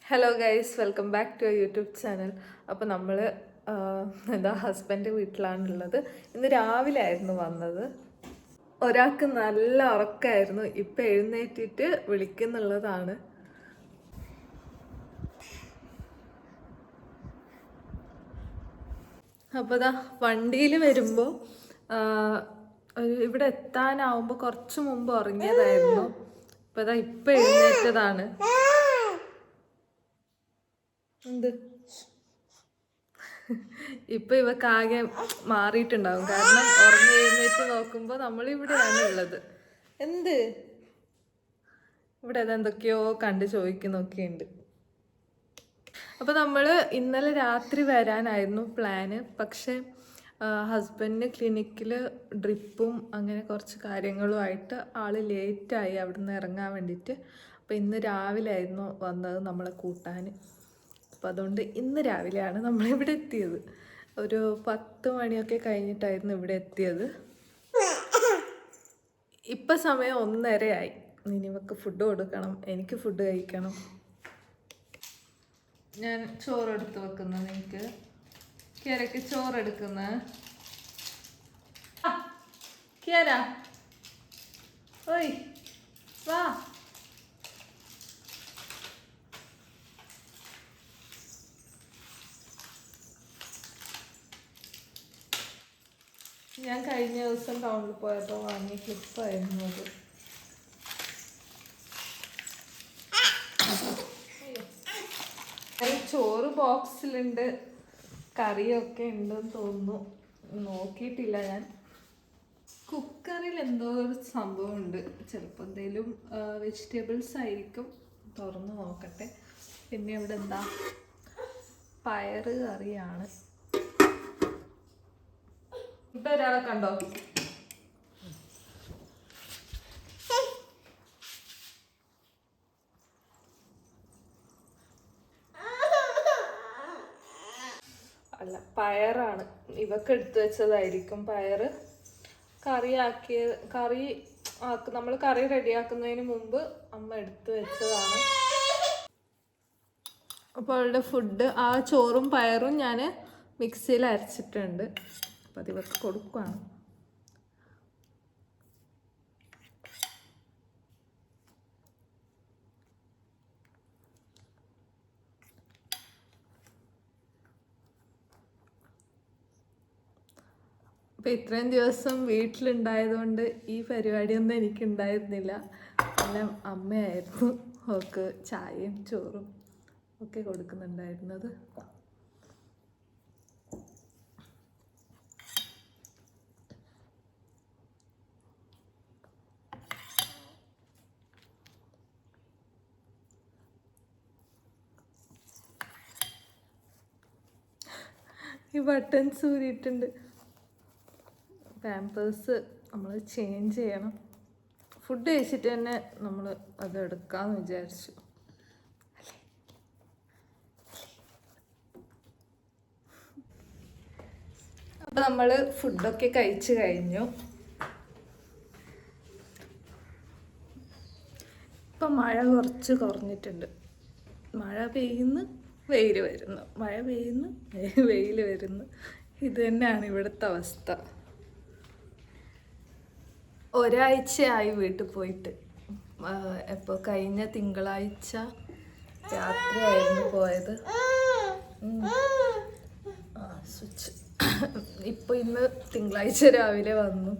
Hello guys, welcome back to YouTube channel. അപ്പോൾ നമ്മൾ husband വീട്ടിലാണുള്ളത്. ഇന്ന് രാവിലെ ആയിരുന്നു വന്നത്. ഒരാൾക്ക് നല്ല ഉറക്കമായിരുന്നു. ഇപ്പം എഴുന്നേറ്റിട്ട് വിളിക്കുന്നുള്ളതാണ്. അപ്പോൾ വണ്ടിയിൽ വരുമ്പോൾ ഇവിടെ എത്താനാവുമ്പോൾ കുറച്ച് മുമ്പ് ഉറങ്ങിയതായിരുന്നു. അപ്പോൾ ഇപ്പം എഴുന്നേറ്റതാണ്. എന്ത് ഇപ്പൊ ഇവക്കാകെ മാറിയിട്ടുണ്ടാവും. കാരണം ഉറങ്ങി എഴുന്നേറ്റ് നോക്കുമ്പോ നമ്മളിവിടെയാണ് ഉള്ളത്. എന്ത് ഇവിടെ അതെന്തൊക്കെയോ കണ്ട് ചോദിക്കുന്നൊക്കെയുണ്ട്. അപ്പൊ നമ്മള് ഇന്നലെ രാത്രി വരാനായിരുന്നു പ്ലാന്. പക്ഷെ ഹസ്ബൻഡിന് ക്ലിനിക്കിൽ ഡ്രിപ്പും അങ്ങനെ കുറച്ച് കാര്യങ്ങളുമായിട്ട് ആള് ലേറ്റായി അവിടുന്ന് ഇറങ്ങാൻ വേണ്ടിയിട്ട്. അപ്പം ഇന്ന് രാവിലെ ആയിരുന്നു വന്നത് നമ്മളെ കൂട്ടാൻ. അപ്പം അതുകൊണ്ട് ഇന്ന് രാവിലെയാണ് നമ്മളിവിടെ എത്തിയത്. ഒരു 10 മണിയൊക്കെ കഴിഞ്ഞിട്ടായിരുന്നു ഇവിടെ എത്തിയത്. ഇപ്പം സമയം 1:30 ഇനി ഇവക്ക് ഫുഡ് കൊടുക്കണം, എനിക്ക് ഫുഡ് കഴിക്കണം. ഞാൻ ചോറെടുത്ത് വെക്കുന്ന നിനക്ക് കിയരക്ക് ചോറെടുക്കുന്ന കിയര ഓയ് വാ. ഞാൻ കഴിഞ്ഞ ദിവസം ടൗണിൽ പോയപ്പോൾ വാങ്ങിയ ക്ലിപ്പായിരുന്നു അത്. ചോറ് ബോക്സിലുണ്ട്, കറിയൊക്കെ ഉണ്ടെന്ന് തോന്നുന്നു. നോക്കിയിട്ടില്ല ഞാൻ. കുക്കറിൽ എന്തോ ഒരു സംഭവം ഉണ്ട്. ചിലപ്പോൾ എന്തെങ്കിലും വെജിറ്റബിൾസ് ആയിരിക്കും. തുറന്ന് നോക്കട്ടെ. പിന്നെ ഇവിടെ എന്താ പയറ് കറിയാണ്. ഇവിടെ ഒരാളെ കണ്ടോ? അല്ല, പയറാണ്. ഇവക്ക് എടുത്തു വെച്ചതായിരിക്കും പയറ്. നമ്മൾ കറി റെഡിയാക്കുന്നതിന് മുമ്പ് അമ്മ എടുത്തു വെച്ചതാണ്. അപ്പോൾ അവളുടെ ഫുഡ്, ആ ചോറും പയറും ഞാൻ മിക്സിയിൽ അരച്ചിട്ടുണ്ട്. അപ്പം അത് ഇവർക്ക് കൊടുക്കുകയാണ്. അപ്പം ഇത്രയും ദിവസം വീട്ടിലുണ്ടായതുകൊണ്ട് ഈ പരിപാടിയൊന്നും എനിക്കുണ്ടായിരുന്നില്ല. എല്ലാം അമ്മയായിരുന്നു അവൾക്ക് ചായയും ചോറും ഒക്കെ കൊടുക്കുന്നുണ്ടായിരുന്നത്. ഈ ബട്ടൺസ് ഊരിയിട്ടുണ്ട്. പാമ്പേഴ്സ് നമ്മൾ ചേഞ്ച് ചെയ്യണം. ഫുഡ് കഴിച്ചിട്ട് തന്നെ നമ്മൾ അത് എടുക്കാമെന്ന് വിചാരിച്ചു. അപ്പം നമ്മൾ ഫുഡൊക്കെ കഴിച്ചു കഴിഞ്ഞു. ഇപ്പം മഴ കുറച്ച് കുറഞ്ഞിട്ടുണ്ട്. മഴ പെയ്യുന്നു, വെയിൽ വരുന്നു, മഴ പെയ്യുന്നു, വെയിൽ വരുന്നു. ഇത് തന്നെയാണ് ഇവിടുത്തെ അവസ്ഥ. ഒരാഴ്ചയായി വീട്ടിൽ പോയിട്ട്. ഇപ്പോൾ കഴിഞ്ഞ തിങ്കളാഴ്ച രാത്രിയായിരുന്നു പോയത്. സ്വിച്ച് ഇപ്പോൾ ഇന്ന് തിങ്കളാഴ്ച രാവിലെ വന്നു.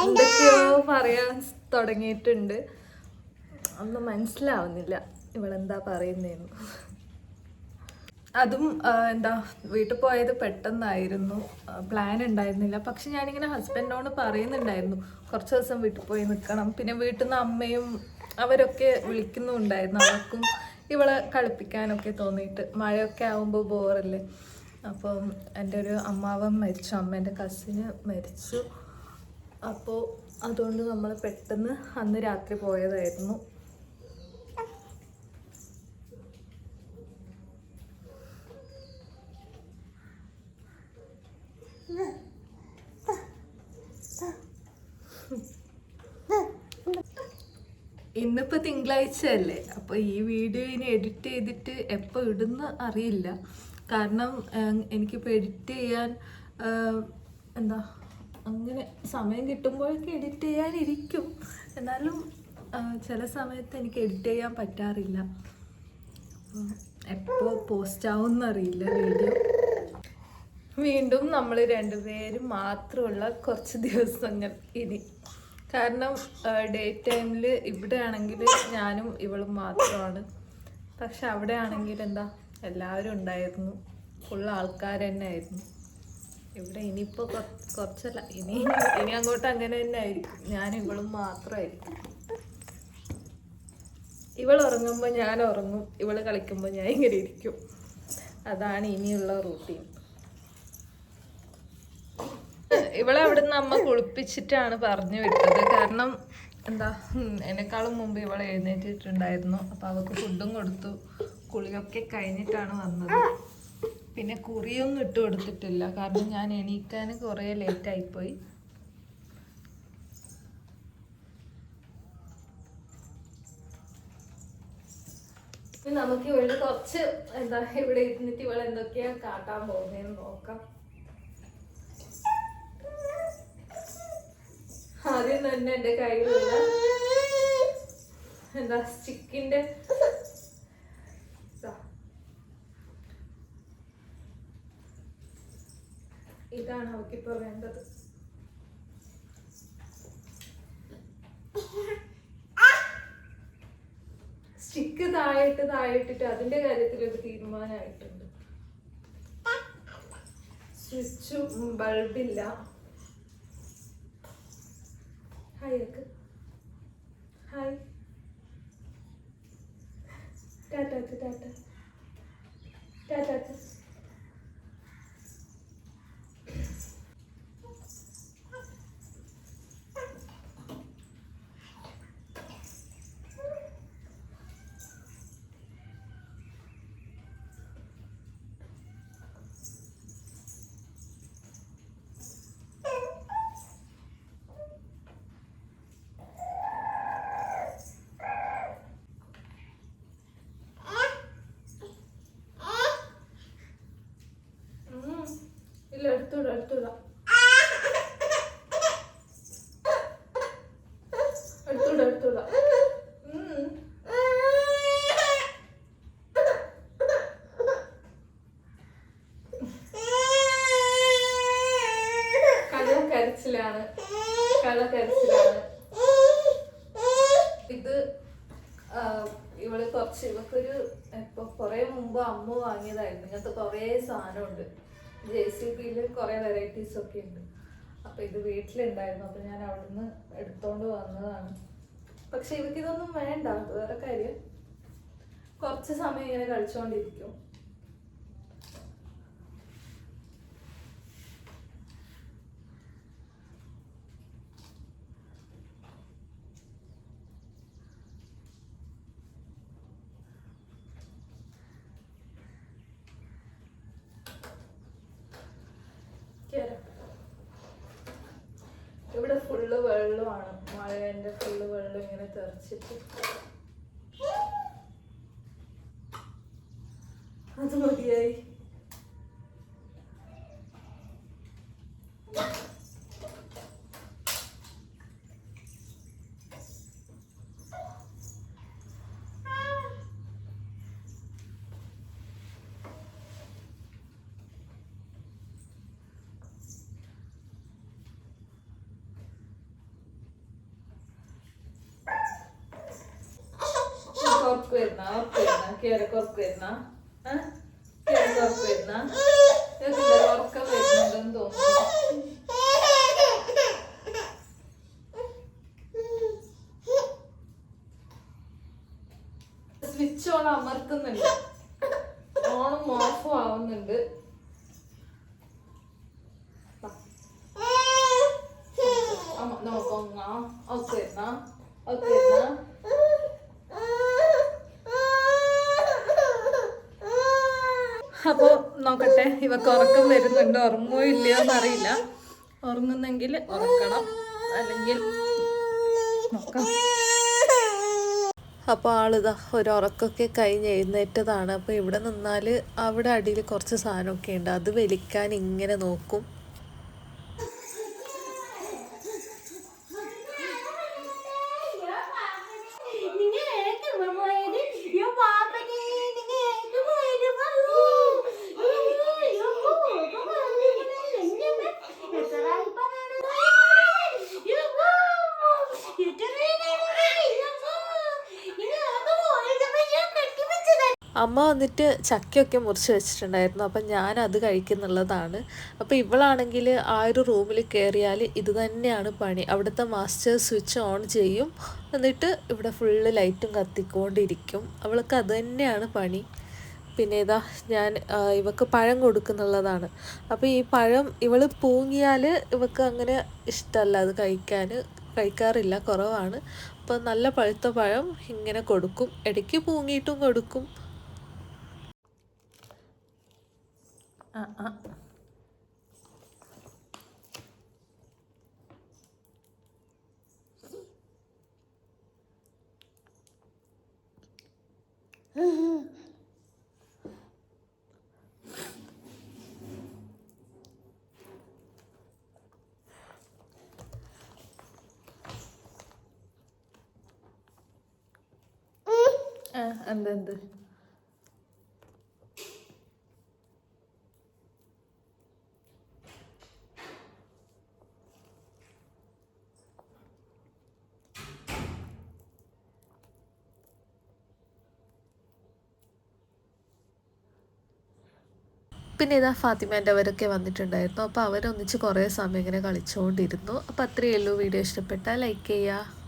എന്തൊക്കെയോ പറയാൻ തുടങ്ങിയിട്ടുണ്ട്. ഒന്നും മനസ്സിലാവുന്നില്ല ഇവളെന്താ പറയുന്നതെന്ന്. അതും വീട്ടിൽ പോയത് പെട്ടെന്നായിരുന്നു, പ്ലാൻ ഉണ്ടായിരുന്നില്ല. പക്ഷെ ഞാനിങ്ങനെ ഹസ്ബൻഡിനോട് പറയുന്നുണ്ടായിരുന്നു കുറച്ച് ദിവസം വീട്ടിൽ പോയി നിൽക്കണം. പിന്നെ വീട്ടിൽ നിന്ന് അമ്മയും അവരൊക്കെ വിളിക്കുന്നുണ്ടായിരുന്നു. അവർക്കും ഇവളെ കളിപ്പിക്കാനൊക്കെ തോന്നിയിട്ട്. മഴയൊക്കെ ആകുമ്പോൾ ബോറല്ലേ. അപ്പം എൻ്റെ ഒരു അമ്മാവൻ മരിച്ചു, അമ്മേൻ്റെ കസിന് മരിച്ചു. അപ്പോൾ അതുകൊണ്ട് നമ്മൾ പെട്ടെന്ന് അന്ന് രാത്രി പോയതായിരുന്നു. ഇന്നിപ്പോൾ തിങ്കളാഴ്ച അല്ലേ, അപ്പോൾ ഈ വീഡിയോ ഇനി എഡിറ്റ് ചെയ്തിട്ട് എപ്പോൾ ഇടുന്ന അറിയില്ല. കാരണം എനിക്കിപ്പോൾ എഡിറ്റ് ചെയ്യാൻ എന്താ അങ്ങനെ സമയം കിട്ടുമ്പോഴൊക്കെ എഡിറ്റ് ചെയ്യാനിരിക്കും. എന്നാലും ചില സമയത്ത് എനിക്ക് എഡിറ്റ് ചെയ്യാൻ പറ്റാറില്ല. എപ്പോൾ പോസ്റ്റ് ആവുമെന്നറിയില്ല വീഡിയോ. വീണ്ടും നമ്മൾ രണ്ടുപേരും മാത്രമുള്ള കുറച്ച് ദിവസങ്ങൾ ഇനി. കാരണം ഡേ ടൈമിൽ ഇവിടെ ആണെങ്കിൽ ഞാനും ഇവളും മാത്രമാണ്. പക്ഷെ അവിടെ ആണെങ്കിൽ എന്താ എല്ലാവരും ഉണ്ടായിരുന്നു, ഫുൾ ആൾക്കാർ തന്നെ ആയിരുന്നു. ഇവിടെ ഇനിയിപ്പോൾ കുറച്ചല്ല, ഇനി അങ്ങോട്ട് അങ്ങനെ തന്നെ ആയിരിക്കും. ഞാനും ഇവളും മാത്രമായിരിക്കും. ഇവൾ ഉറങ്ങുമ്പോൾ ഞാൻ ഉറങ്ങും, ഇവൾ കളിക്കുമ്പോൾ ഞാൻ ഇങ്ങനെ ഇരിക്കും. അതാണ് ഇനിയുള്ള റൂട്ടീൻ. ഇവളെ അവിടുന്ന് അമ്മ കുളിപ്പിച്ചിട്ടാണ് പറഞ്ഞു വിട്ടത്. കാരണം എന്താ എന്നെക്കാളും മുമ്പ് ഇവളെ എഴുന്നേറ്റിട്ടുണ്ടായിരുന്നു. അപ്പോൾ അവൾക്ക് ഫുഡും കൊടുത്തു, കുളിയൊക്കെ കഴിഞ്ഞിട്ടാണ് വന്നത്. പിന്നെ കുറിയൊന്നും ഇട്ട് കൊടുത്തിട്ടില്ല, കാരണം ഞാൻ എണീക്കാൻ കുറേ ലേറ്റായിപ്പോയി. നമുക്ക് ഇവിടെ കുറച്ച് എന്താ ഇവിടെ ഇരുന്നിട്ട് ഇവളെ എന്തൊക്കെയാ കാട്ടാൻ പോകുന്നതെന്ന് നോക്കാം. ആദ്യം തന്നെ എൻ്റെ കയ്യിലുള്ള എന്താ സ്റ്റിക്കിന്റെ ഇതാണ് അവക്കിപ്പോ വേണ്ടത്. സ്റ്റിക്ക് താഴെയിട്ടിട്ട് അതിന്റെ കാര്യത്തിൽ ഒരു തീരുമാനമായിട്ടുണ്ട്. സ്വിച്ചും ബൾബില്ല. ഹായ് അക്ക്, ഹായ്, ടാറ്റാ ടാറ്റ ടാറ്റാ. എടുത്തൂടാ കളക്കരച്ചിലാണ്. ഇത് ഇവക്കൊരു ഇപ്പൊ കൊറേ മുമ്പ് അമ്മ വാങ്ങിയതായിരുന്നു. ഇങ്ങനത്തെ കൊറേ സാധനമുണ്ട്. JCBയിൽ കുറെ വെറൈറ്റീസ് ഒക്കെ ഉണ്ട്. അപ്പൊ ഇത് വീട്ടിലുണ്ടായിരുന്നു. അപ്പൊ ഞാൻ അവിടുന്ന് എടുത്തോണ്ട് വന്നതാണ്. പക്ഷെ ഇവക്കിതൊന്നും വേണ്ട, അത് വേറെ കാര്യം. കുറച്ച് സമയം ഇങ്ങനെ കളിച്ചോണ്ടിരിക്കും. ഇവിടെ ഫുള്ള് വെള്ളമാണ്. മഴേന്റെ ഫുള്ള് വെള്ളം ഇങ്ങനെ തെറിച്ചിട്ട് അത് മതിയായി. ഉറക്കം വരുന്നുണ്ടെന്ന് തോന്നുന്നു. സ്വിച്ച് ഓൺ അമർത്തുന്നുണ്ട്, ഓണും ഓഫും ആവുന്നുണ്ട്. നോക്കാം ഓക്കെ അപ്പോൾ നോക്കട്ടെ, ഇവക്ക് ഉറക്കം വരുന്നുണ്ട്. ഉറങ്ങുമോ ഇല്ലയോ എന്നറിയില്ല. ഉറങ്ങുന്നെങ്കിൽ ഉറക്കണം, അല്ലെങ്കിൽ നോക്കാം. അപ്പോൾ ആളിതാ ഒരു ഉറക്കമൊക്കെ കഴിഞ്ഞ് എഴുന്നേറ്റതാണ്. അപ്പോൾ ഇവിടെ നിന്നാൽ അവിടെ അടിയിൽ കുറച്ച് സാധനമൊക്കെ ഉണ്ട്, അത് വലിക്കാൻ ഇങ്ങനെ നോക്കും. അമ്മ വന്നിട്ട് ചക്കയൊക്കെ മുറിച്ച് വെച്ചിട്ടുണ്ടായിരുന്നു, അപ്പം ഞാനത് കഴിക്കുന്നുള്ളതാണ്. അപ്പോൾ ഇവളാണെങ്കിൽ ആ ഒരു റൂമിൽ കയറിയാൽ ഇത് തന്നെയാണ് പണി. അവിടുത്തെ മാസ്റ്റർ സ്വിച്ച് ഓൺ ചെയ്യും, എന്നിട്ട് ഇവിടെ ഫുള്ള് ലൈറ്റും കത്തിക്കൊണ്ടിരിക്കും. അവൾക്ക് അത് തന്നെയാണ് പണി. പിന്നെ ഇതാ ഞാൻ ഇവക്ക് പഴം കൊടുക്കുന്നുള്ളതാണ്. അപ്പോൾ ഈ പഴം ഇവൾ പൂങ്ങിയാൽ ഇവക്ക് അങ്ങനെ ഇഷ്ടമല്ല, അത് കഴിക്കാറില്ല, കുറവാണ്. അപ്പോൾ നല്ല പഴുത്ത പഴം ഇങ്ങനെ കൊടുക്കും, ഇടയ്ക്ക് പൂങ്ങിയിട്ടും കൊടുക്കും. എന്ത് പിന്നെ ഇതാ ഫാത്തിമേൻ്റെ അവരൊക്കെ വന്നിട്ടുണ്ടായിരുന്നു. അപ്പോൾ അവരൊന്നിച്ച് കുറേ സമയം ഇങ്ങനെ കളിച്ചുകൊണ്ടിരുന്നു. അപ്പോൾ അത്രയേ ഉള്ളൂ. വീഡിയോ ഇഷ്ടപ്പെട്ടാൽ ലൈക്ക് ചെയ്യുക.